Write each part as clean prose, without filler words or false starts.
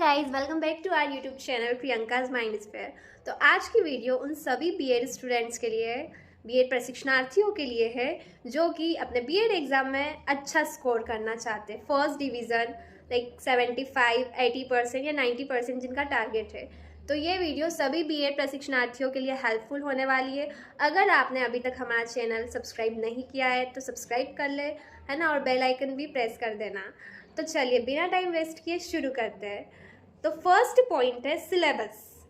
Guys, welcome back to our YouTube channel Priyanka's mind sphere. तो आज की वीडियो उन सभी बीएड स्टूडेंट्स के लिए है, बीएड प्रशिक्षणार्थियों के लिए है जो कि अपने बीएड एग्जाम में अच्छा स्कोर करना चाहते हैं, फर्स्ट डिवीज़न लाइक 75, 80% या 90% जिनका टारगेट है। तो ये वीडियो सभी बीएड प्रशिक्षणार्थियों के लिए हेल्पफुल होने वाली है। अगर आपने अभी तक हमारा चैनल सब्सक्राइब नहीं किया है तो सब्सक्राइब कर ले, है ना, और बेल आइकन भी प्रेस कर देना। तो चलिए बिना टाइम वेस्ट किए शुरू करते हैं। तो फर्स्ट पॉइंट है सिलेबस।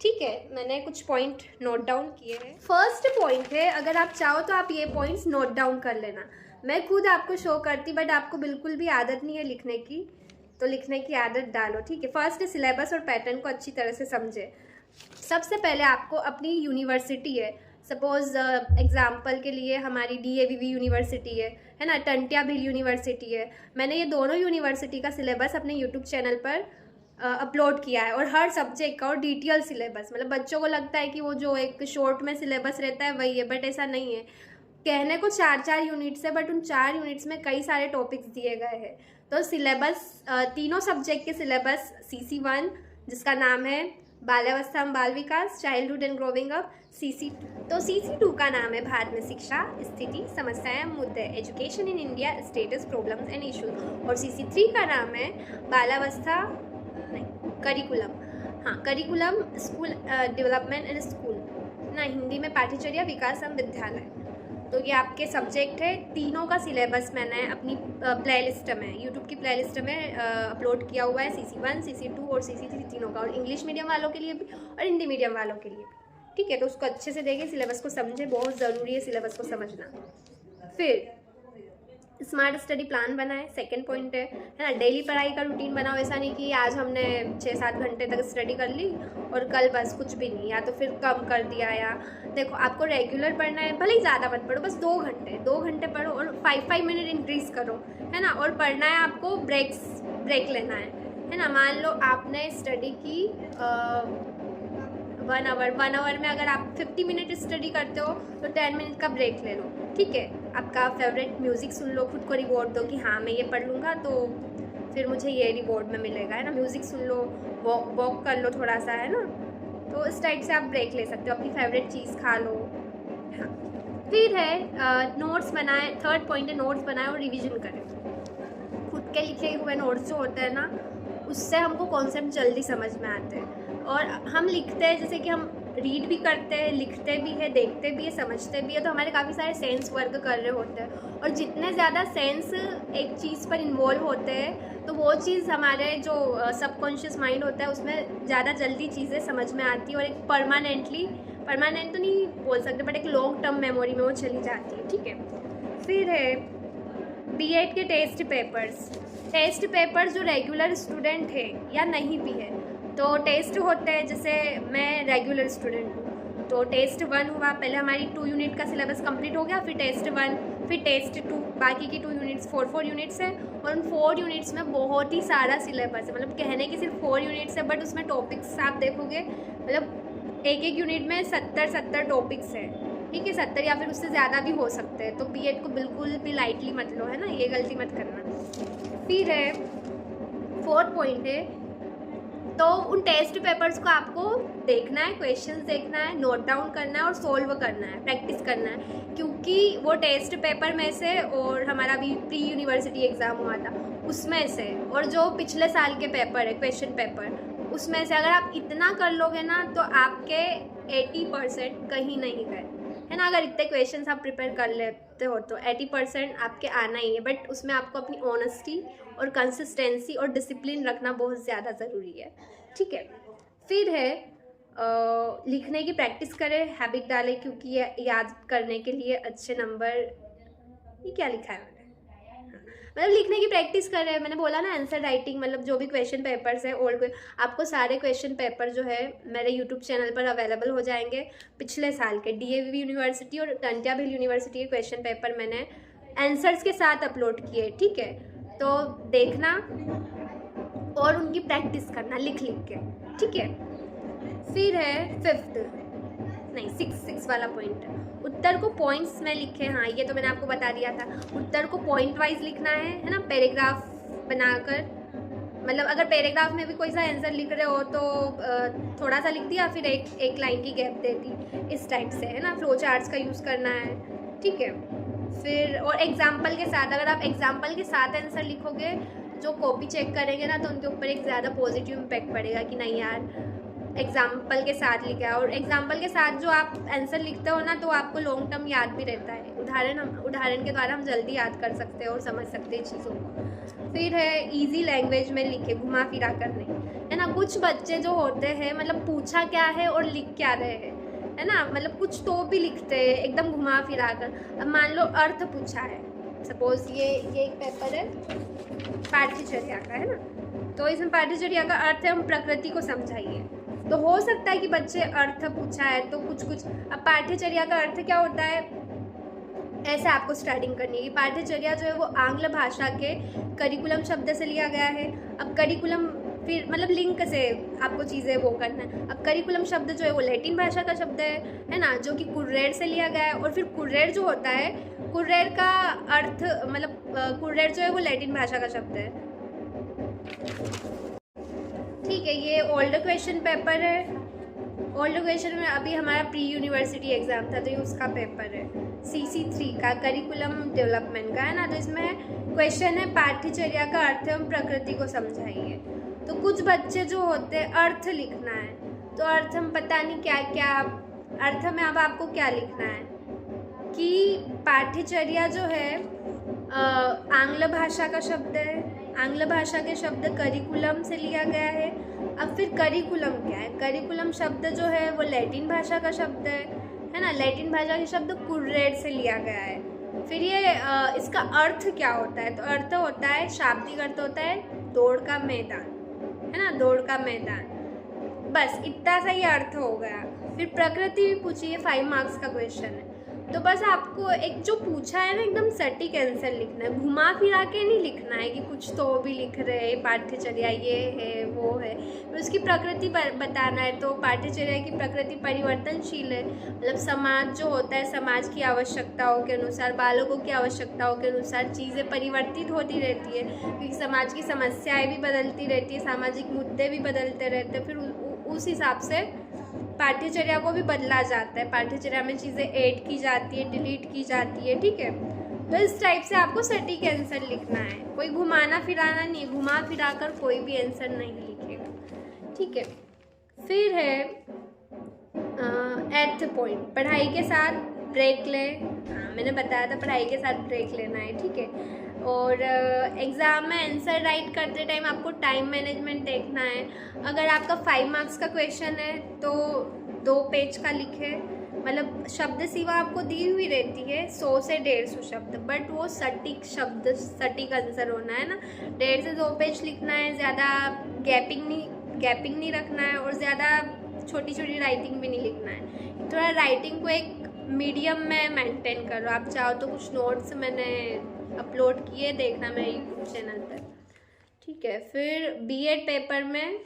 ठीक है, मैंने कुछ पॉइंट नोट डाउन किए हैं। फर्स्ट पॉइंट है, अगर आप चाहो तो आप ये पॉइंट्स नोट डाउन कर लेना। मैं खुद आपको शो करती, बट आपको बिल्कुल भी आदत नहीं है लिखने की, तो लिखने की आदत डालो। ठीक है, फर्स्ट सिलेबस और पैटर्न को अच्छी तरह से समझे। सबसे पहले आपको अपनी यूनिवर्सिटी है, सपोज एग्जाम्पल के लिए हमारी DAVV यूनिवर्सिटी है ना, टंट्या भील यूनिवर्सिटी है। मैंने ये दोनों यूनिवर्सिटी का सिलेबस अपने यूट्यूब चैनल पर अपलोड किया है, और हर सब्जेक्ट का और डिटेल सिलेबस। मतलब बच्चों को लगता है कि वो जो एक शॉर्ट में सिलेबस रहता है वही है, बट ऐसा नहीं है। कहने को 4 यूनिट्स है, बट उन 4 यूनिट्स में कई सारे टॉपिक्स दिए गए हैं। तो सिलेबस, तीनों सब्जेक्ट के सिलेबस CC1 जिसका नाम है बाल्यावस्था एवं बाल विकास, चाइल्डहुड एंड ग्रोविंग अप, तो CC2 का नाम है भारत में शिक्षा, स्थिति, समस्याएं, मुद्दे, education in India, status, problems and issues, और CC3 का नाम है बाल्यावस्था करिकुलम, हाँ curriculum, school development and school ना, हिंदी में पाठ्यचर्या, विकास एवं विद्यालय। तो ये आपके सब्जेक्ट है। तीनों का सिलेबस मैंने अपनी प्लेलिस्ट में, यूट्यूब की प्लेलिस्ट में अपलोड किया हुआ है, CC1, CC2 और CC3 तीनों का, और इंग्लिश मीडियम वालों के लिए भी और हिंदी मीडियम वालों के लिए भी। ठीक है, तो उसको अच्छे से देखिए, सिलेबस को समझे, बहुत ज़रूरी है सिलेबस को समझना। फिर स्मार्ट स्टडी प्लान बनाए, सेकंड पॉइंट है ना, डेली पढ़ाई का रूटीन बनाओ। ऐसा नहीं कि आज हमने 6-7 घंटे तक स्टडी कर ली और कल बस कुछ भी नहीं, या तो फिर कम कर दिया। या देखो, आपको रेगुलर पढ़ना है, भले ही ज़्यादा मत पढ़ो, बस 2 घंटे पढ़ो और 5 मिनट इंक्रीज करो, है ना। और पढ़ना है आपको, ब्रेक लेना है ना। मान लो आपने स्टडी की 1 आवर में अगर आप 50 मिनट स्टडी करते हो तो 10 मिनट का ब्रेक ले लो। ठीक है, आपका फेवरेट म्यूज़िक सुन लो, खुद को रिवॉर्ड दो कि हाँ मैं ये पढ़ लूँगा तो फिर मुझे ये रिवॉर्ड में मिलेगा, है ना। म्यूज़िक सुन लो, वॉक कर लो थोड़ा सा, है ना। तो इस टाइप से आप ब्रेक ले सकते हो, अपनी फेवरेट चीज़ खा लो। हाँ, फिर है नोट्स बनाए। थर्ड पॉइंट है नोट्स बनाए और रिविजन करें। खुद के लिखे हुए नोट्स जो होते हैं ना, उससे हमको कॉन्सेप्ट जल्दी समझ में आते हैं। और हम लिखते हैं, जैसे कि हम रीड भी करते हैं, लिखते भी है, देखते भी है, समझते भी है, तो हमारे काफ़ी सारे सेंस वर्क कर रहे होते हैं। और जितने ज़्यादा सेंस एक चीज़ पर इन्वॉल्व होते हैं तो वो चीज़ हमारे जो सबकॉन्शियस माइंड होता है उसमें ज़्यादा जल्दी चीज़ें समझ में आती है, और एक परमानेंट तो नहीं बोल सकते, बट एक लॉन्ग टर्म मेमोरी में वो चली जाती है। ठीक है, फिर है BEd के टेस्ट पेपर्स जो रेगुलर स्टूडेंट है या नहीं भी है, तो टेस्ट होते हैं। जैसे मैं रेगुलर स्टूडेंट हूँ तो टेस्ट 1 हुआ, पहले हमारी 2 यूनिट का सिलेबस कंप्लीट हो गया, फिर टेस्ट 1, फिर टेस्ट 2, बाकी की 2 यूनिट्स 4 यूनिट्स है, और उन 4 यूनिट्स में बहुत ही सारा सिलेबस है। मतलब कहने की सिर्फ 4 यूनिट्स है, बट उसमें टॉपिक्स आप देखोगे, मतलब एक यूनिट में 70 टॉपिक्स है। ठीक है, 70 या फिर उससे ज़्यादा भी हो सकते हैं। तो BEd को बिल्कुल भी लाइटली मत लो, है ना, ये गलती मत करना। फिर है 4th पॉइंट है, तो उन टेस्ट पेपर्स को आपको देखना है, क्वेश्चंस देखना है, नोट डाउन करना है और सोल्व करना है, प्रैक्टिस करना है। क्योंकि वो टेस्ट पेपर में से, और हमारा भी प्री यूनिवर्सिटी एग्ज़ाम हुआ था उसमें से, और जो पिछले साल के पेपर है क्वेश्चन पेपर, उसमें से अगर आप इतना कर लोगे ना तो आपके 80% कहीं नहीं गए, है ना। अगर इतने क्वेश्चंस आप प्रिपेयर कर लेते हो तो 80% आपके आना ही है, बट उसमें आपको अपनी ऑनेस्टी और कंसिस्टेंसी और डिसिप्लिन रखना बहुत ज़्यादा ज़रूरी है। ठीक है, फिर है लिखने की प्रैक्टिस करें, हैबिट डालें, क्योंकि ये याद करने के लिए अच्छे नंबर, ये क्या लिखा है मतलब लिखने की प्रैक्टिस कर रहे हैं। मैंने बोला ना आंसर राइटिंग, मतलब जो भी क्वेश्चन पेपर्स है ओल्ड, आपको सारे क्वेश्चन पेपर जो है मेरे यूट्यूब चैनल पर अवेलेबल हो जाएंगे। पिछले साल के DAVV यूनिवर्सिटी और टंट्या भील यूनिवर्सिटी के क्वेश्चन पेपर मैंने आंसर्स के साथ अपलोड किए। ठीक है, तो देखना और उनकी प्रैक्टिस करना लिख के। ठीक है, फिर है 6 वाला पॉइंट, उत्तर को पॉइंट्स में लिखे। हाँ, ये तो मैंने आपको बता दिया था, उत्तर को पॉइंट वाइज लिखना है ना, पैराग्राफ बनाकर मतलब अगर पैराग्राफ में भी कोई सा आंसर लिख रहे हो तो थोड़ा सा लिख दिया, फिर एक लाइन की गैप दे दी, इस टाइप से, है ना। फ्लो चार्ट्स का यूज़ करना है, ठीक है। फिर और एग्जाम्पल के साथ, अगर आप एग्जाम्पल के साथ आंसर लिखोगे, जो कॉपी चेक करेंगे ना, तो उनके ऊपर एक ज़्यादा पॉजिटिव इम्पैक्ट पड़ेगा कि नहीं यार एग्जाम्पल के साथ लिखा है। और एग्जाम्पल के साथ जो आप आंसर लिखते हो ना, तो आपको लॉन्ग टर्म याद भी रहता है। उदाहरण के द्वारा हम जल्दी याद कर सकते हैं और समझ सकते हैं चीज़ों को। फिर है इजी लैंग्वेज में लिखे, घुमा फिरा कर नहीं, है ना। कुछ बच्चे जो होते हैं मतलब पूछा क्या है और लिख क्या रहे हैं, है ना, मतलब कुछ तो भी लिखते हैं एकदम घुमा फिरा कर। अब मान लो अर्थ पूछा है, सपोज ये एक पेपर है पाठ्यचर्या का, है ना। तो इसमें पाठ्यचर्या का अर्थ है हम प्रकृति को समझाइए। तो हो सकता है कि बच्चे अर्थ पूछा है तो कुछ अब पाठ्यचर्या का अर्थ क्या होता है, ऐसे आपको स्टार्टिंग करनी है कि पाठ्यचर्या जो है वो आंग्ल भाषा के करिकुलम शब्द से लिया गया है। अब करिकुलम फिर मतलब लिंक से आपको चीज़ें वो करना है। अब करिकुलम शब्द जो है वो लैटिन भाषा का शब्द है ना, जो कि कुर्रेर से लिया गया है। और फिर कुर्रेर जो होता है, कुर्रेर का अर्थ मतलब कुर्रेर जो है वो लैटिन भाषा का शब्द है, ठीक है। ये ओल्ड क्वेश्चन पेपर है। ओल्ड क्वेश्चन में अभी हमारा प्री यूनिवर्सिटी एग्जाम था, तो ये उसका पेपर है CC3 का, करिकुलम डेवलपमेंट का, है ना। तो इसमें क्वेश्चन है पाठ्यचर्या का अर्थ एवं प्रकृति को समझाइए। तो कुछ बच्चे जो होते हैं अर्थ लिखना है, तो अर्थ हम पता नहीं क्या क्या, अर्थ में अब आपको क्या लिखना है कि पाठ्यचर्या जो है आंग्ल भाषा का शब्द है, आंग्ल भाषा के शब्द करिकुलम से लिया गया है। अब फिर करिकुलम क्या है, करिकुलम शब्द जो है वो लैटिन भाषा का शब्द है ना, लैटिन भाषा के शब्द कुर्रेर से लिया गया है। फिर ये इसका अर्थ क्या होता है, तो अर्थ होता है, शाब्दिक अर्थ होता है दौड़ का मैदान, है ना, दौड़ का मैदान। बस इतना सा ही अर्थ हो गया। फिर प्रकृति भी पूछी है, 5 मार्क्स का क्वेश्चन है। तो बस आपको एक जो पूछा है ना एकदम सटीक आंसर लिखना है, घुमा फिरा के नहीं लिखना है कि कुछ तो भी लिख रहे हैं, पाठ्यचर्या ये है वो है। फिर उसकी प्रकृति बताना है, तो पाठ्यचर्या की प्रकृति परिवर्तनशील है, मतलब समाज जो होता है, समाज की आवश्यकताओं के अनुसार, बालकों की आवश्यकताओं के अनुसार चीज़ें परिवर्तित होती रहती है, क्योंकि समाज की समस्याएँ भी बदलती रहती है, सामाजिक मुद्दे भी बदलते रहते हैं। फिर उस हिसाब से पाठ्यचर्या को भी बदला जाता है, पाठ्यचर्या में चीज़ें ऐड की जाती है, डिलीट की जाती है, ठीक है। तो इस टाइप से आपको सटीक आंसर लिखना है, कोई घुमाना फिराना नहीं, घुमा फिरा कर कोई भी आंसर नहीं लिखेगा, ठीक है। फिर है 8th पॉइंट, पढ़ाई के साथ ब्रेक लें। हाँ, मैंने बताया था पढ़ाई के साथ ब्रेक लेना है, ठीक है। और एग्ज़ाम में आंसर राइट करते टाइम आपको टाइम मैनेजमेंट देखना है। अगर आपका 5 मार्क्स का क्वेश्चन है तो 2 पेज का लिखे, मतलब शब्द सीमा आपको दी हुई रहती है 100 से 150 शब्द, बट वो सटीक शब्द, सटीक आंसर होना है ना। 1.5 से 2 पेज लिखना है, ज़्यादा गैपिंग नहीं रखना है, और ज़्यादा छोटी छोटी राइटिंग भी नहीं लिखना है। थोड़ा राइटिंग को एक मीडियम में मेंटेन करो। आप चाहो तो कुछ नोट्स मैंने अपलोड किए, देखना मेरे यूट्यूब चैनल पर, ठीक है। फिर B.Ed पेपर में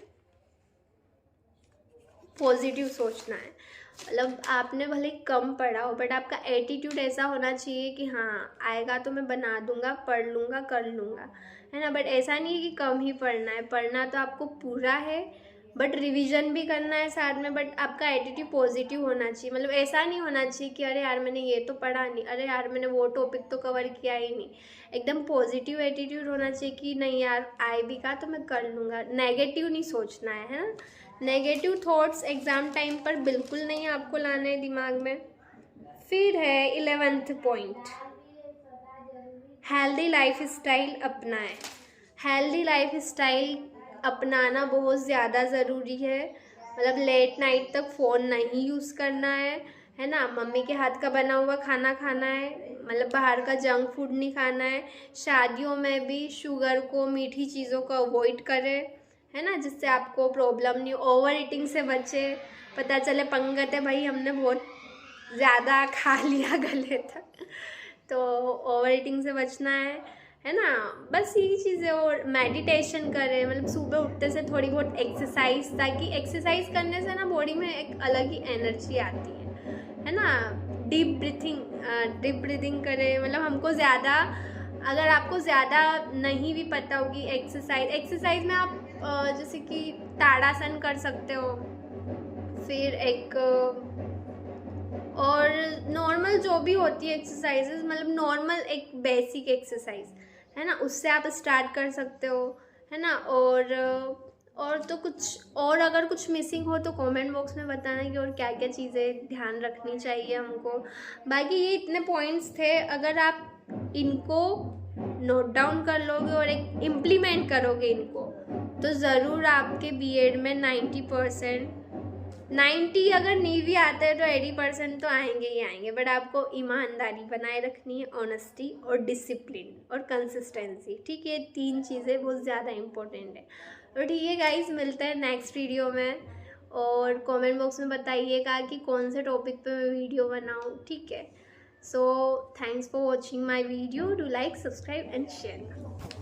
पॉजिटिव सोचना है, मतलब आपने भले कम पढ़ा हो, बट आपका एटीट्यूड ऐसा होना चाहिए कि हाँ आएगा तो मैं बना दूंगा, पढ़ लूँगा, कर लूँगा, है ना। बट ऐसा नहीं है कि कम ही पढ़ना है, पढ़ना तो आपको पूरा है, बट रिवीजन भी करना है साथ में। बट आपका एटीट्यूड पॉजिटिव होना चाहिए, मतलब ऐसा नहीं होना चाहिए कि अरे यार मैंने ये तो पढ़ा नहीं, अरे यार मैंने वो टॉपिक तो कवर किया ही नहीं। एकदम पॉजिटिव एटीट्यूड होना चाहिए कि नहीं यार आए भी का तो मैं कर लूँगा। नेगेटिव नहीं सोचना है ना। नेगेटिव थॉट्स एग्ज़ाम टाइम पर बिल्कुल नहीं आपको लाने हैं दिमाग में। फिर है 11th point, healthy life style अपनाएं। हेल्दी लाइफ स्टाइल अपनाना बहुत ज़्यादा ज़रूरी है, मतलब लेट नाइट तक फ़ोन नहीं यूज़ करना है ना। मम्मी के हाथ का बना हुआ खाना खाना है, मतलब बाहर का जंक फूड नहीं खाना है। शादियों में भी शुगर को, मीठी चीज़ों को अवॉइड करें, है ना, जिससे आपको प्रॉब्लम नहीं। ओवर ईटिंग से बचे, पता चले पंगत है भाई हमने बहुत ज़्यादा खा लिया गले तक, तो ओवर ईटिंग से बचना है ना। बस यही चीज़ें। और मेडिटेशन करें, मतलब सुबह उठते से थोड़ी बहुत एक्सरसाइज, ताकि एक्सरसाइज करने से ना बॉडी में एक अलग ही एनर्जी आती है ना। डीप ब्रीथिंग करें, मतलब हमको ज़्यादा अगर आपको ज़्यादा नहीं भी पता होगी एक्सरसाइज में आप जैसे कि ताड़ासन कर सकते हो, फिर एक और नॉर्मल जो भी होती है एक्सरसाइजेज, मतलब नॉर्मल एक बेसिक एक्सरसाइज है ना, उससे आप स्टार्ट कर सकते हो, है ना। और तो कुछ और अगर कुछ मिसिंग हो तो कमेंट बॉक्स में बताना कि और क्या क्या चीज़ें ध्यान रखनी चाहिए हमको। बाकी ये इतने पॉइंट्स थे, अगर आप इनको नोट डाउन कर लोगे और एक इम्प्लीमेंट करोगे इनको, तो ज़रूर आपके बीएड में 90 अगर नहीं भी आता है तो 80% तो आएंगे ही आएंगे। बट आपको ईमानदारी बनाए रखनी है, ऑनेस्टी और डिसिप्लिन और कंसिस्टेंसी, ठीक है। 3 चीज़ें बहुत ज़्यादा इंपॉर्टेंट है। तो ठीक है गाइज, मिलते हैं नेक्स्ट वीडियो में, और कमेंट बॉक्स में बताइएगा कि कौन से टॉपिक पे मैं वीडियो बनाऊँ, ठीक है। So thanks for watching my video, do like, subscribe and share.